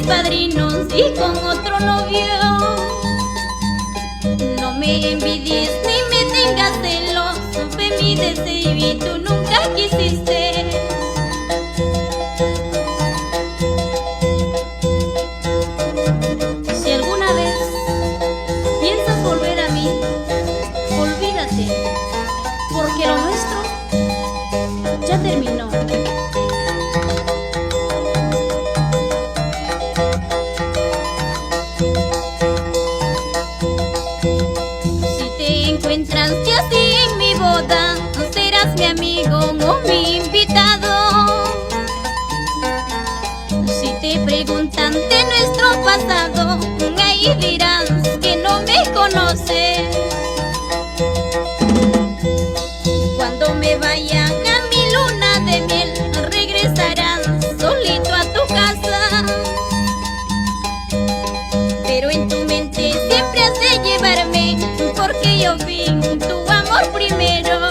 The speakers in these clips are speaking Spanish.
padrinos y con otro novio. No me envidies ni me tengas celos, fue mi deseo y tú nunca quisiste. Si alguna vez piensas volver a mí, olvídate, porque lo nuestro ya terminó. Si te encuentras ya así en mi boda, serás mi amigo o mi invitado. Si te preguntan de nuestro pasado, ahí dirás que no me conoces. Cuando me vaya a mi luna de miel, regresarás solito a tu casa. Pero en tu mente siempre has de llevarme, porque yo fui tu amor primero.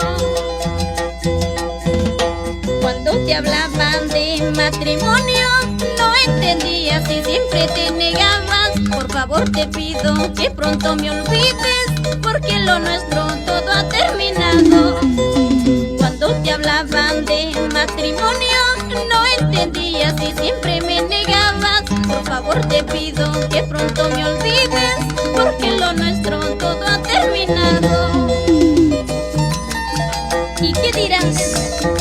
Cuando te hablaban de matrimonio, no entendías y siempre te negabas. Por favor te pido que pronto me olvides, porque lo nuestro todo ha terminado. Cuando te hablaban de matrimonio, no entendías y siempre me negabas. Por favor te pido que pronto me olvides, porque lo nuestro todo ha terminado. ¿Y qué dirás?